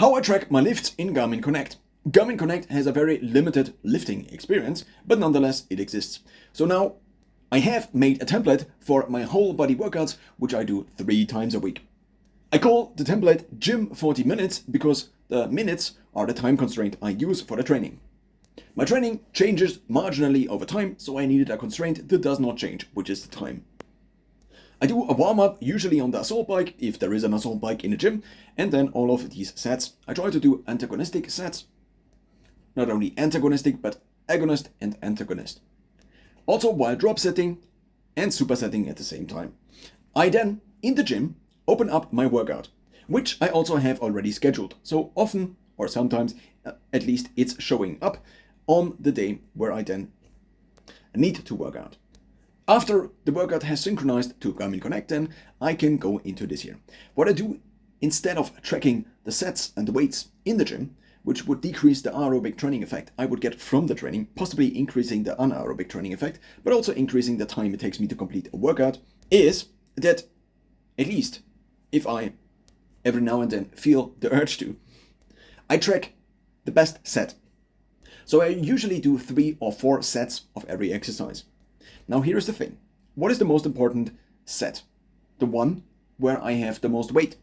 How I track my lifts in Garmin Connect. Garmin Connect has a very limited lifting experience, but nonetheless it exists. So now I have made a template for my whole body workouts, which I do 3 times a week. I call the template Gym 40 Minutes because the minutes are the time constraint I use for the training. My training changes marginally over time, so I needed a constraint that does not change, which is the time. I do a warm-up, usually on the assault bike, if there is an assault bike in the gym, and then all of these sets. I try to do antagonistic sets. Not only antagonistic, but agonist and antagonist. Also while drop setting and supersetting at the same time. I then, in the gym, open up my workout, which I also have already scheduled. So often, or sometimes, at least it's showing up on the day where I then need to work out. After the workout has synchronized to Garmin Connect, then I can go into this here. What I do, instead of tracking the sets and the weights in the gym, which would decrease the aerobic training effect I would get from the training, possibly increasing the anaerobic training effect, but also increasing the time it takes me to complete a workout, is that at least if I every now and then feel the urge to, I track the best set. So I usually do 3 or 4 sets of every exercise. Now here is the thing. What is the most important set? The one where I have the most weight.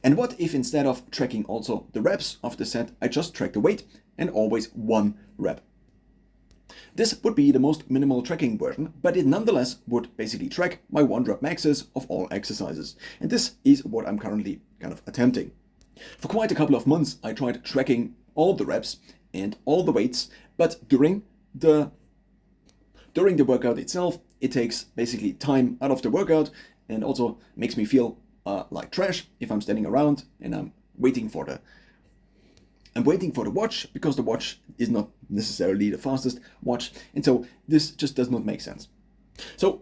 And what if instead of tracking also the reps of the set, I just track the weight and always 1 rep? This would be the most minimal tracking version, but it nonetheless would basically track my 1 rep maxes of all exercises. And this is what I'm currently kind of attempting. For quite a couple of months, I tried tracking all the reps and all the weights, but during the workout itself, it takes basically time out of the workout and also makes me feel like trash if I'm standing around and I'm waiting for the watch, because the watch is not necessarily the fastest watch, and so this just does not make sense. So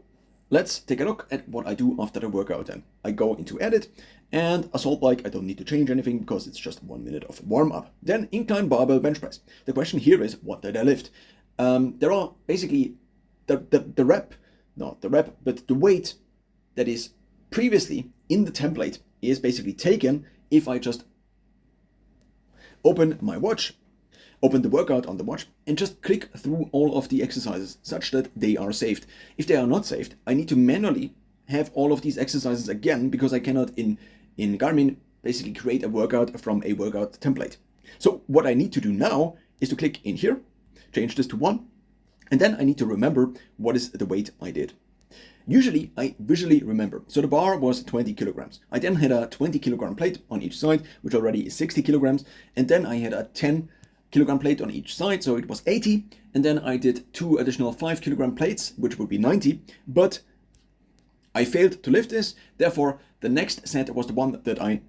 let's take a look at what I do after the workout then. I go into edit, and assault bike, I don't need to change anything because it's just 1 minute of warm up. Then incline barbell bench press. The question here is, what did I lift? There are basically the weight that is previously in the template is basically taken if I just open my watch, open the workout on the watch, and just click through all of the exercises such that they are saved. If they are not saved, I need to manually have all of these exercises again, because I cannot in Garmin basically create a workout from a workout template. So what I need to do now is to click in here, change this to 1, and then I need to remember what is the weight I did. Usually I visually remember. So the bar was 20 kilograms. I then had a 20 kilogram plate on each side, which already is 60 kilograms. And then I had a 10 kilogram plate on each side, so it was 80. And then I did 2 additional 5 kilogram plates, which would be 90. But I failed to lift this. Therefore, the next set was the one that I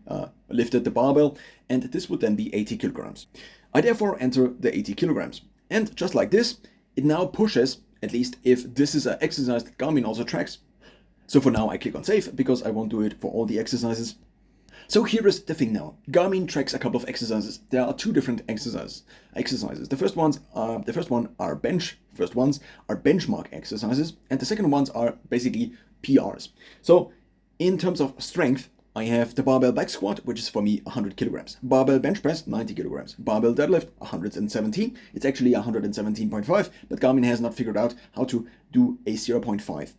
lifted the barbell, and this would then be 80 kilograms. I therefore enter the 80 kilograms. And just like this, it now pushes, at least if this is an exercise that Garmin also tracks. So for now I click on save because I won't do it for all the exercises. So here is the thing now. Garmin tracks a couple of exercises. There are 2 different exercises. The first ones are benchmark exercises, and the second ones are basically PRs. So in terms of strength, I have the barbell back squat, which is for me 100 kilograms. Barbell bench press, 90 kilograms. Barbell deadlift, 117. It's actually 117.5, but Garmin has not figured out how to do a 0.5.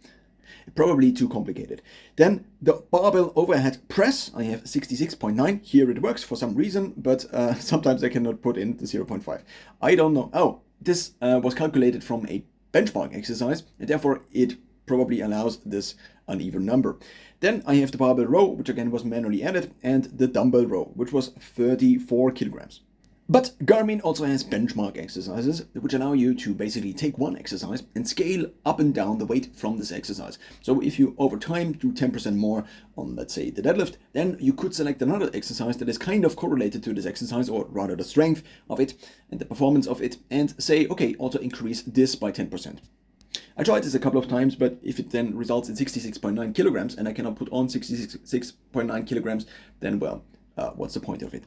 Probably too complicated. Then the barbell overhead press, I have 66.9. Here it works for some reason, but sometimes I cannot put in the 0.5. I don't know. Oh, this was calculated from a benchmark exercise, and therefore it probably allows this uneven number. Then I have the barbell row, which again was manually added, and the dumbbell row, which was 34 kilograms. But Garmin also has benchmark exercises, which allow you to basically take one exercise and scale up and down the weight from this exercise. So if you over time do 10% more on, let's say, the deadlift, then you could select another exercise that is kind of correlated to this exercise, or rather the strength of it and the performance of it, and say, okay, also increase this by 10%. I tried this a couple of times, but if it then results in 66.9 kilograms and I cannot put on 66.9 kilograms, then well, what's the point of it?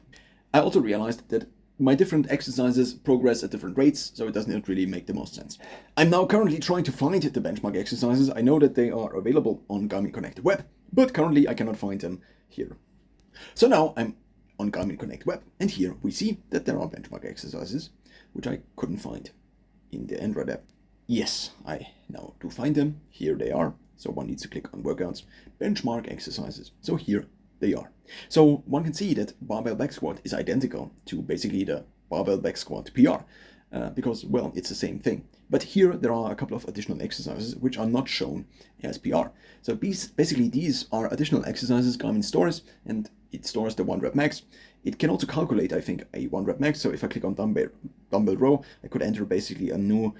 I also realized that my different exercises progress at different rates, so it doesn't really make the most sense. I'm now currently trying to find the benchmark exercises. I know that they are available on Garmin Connect web, but currently I cannot find them here. So now I'm on Garmin Connect web, and here we see that there are benchmark exercises, which I couldn't find in the Android app. Yes, I now do find them. Here they are. So one needs to click on workouts, benchmark exercises. So here they are. So one can see that barbell back squat is identical to basically the barbell back squat PR. Because, well, it's the same thing. But here there are a couple of additional exercises which are not shown as PR. So basically these are additional exercises Garmin stores, and it stores the 1 rep max. It can also calculate, I think, a 1 rep max. So if I click on dumbbell row, I could enter basically a new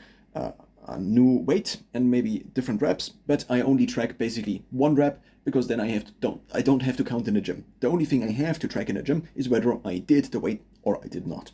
weight and maybe different reps, but I only track basically 1 rep, because then I don't have to count in the gym. The only thing I have to track in the gym is whether I did the weight or I did not.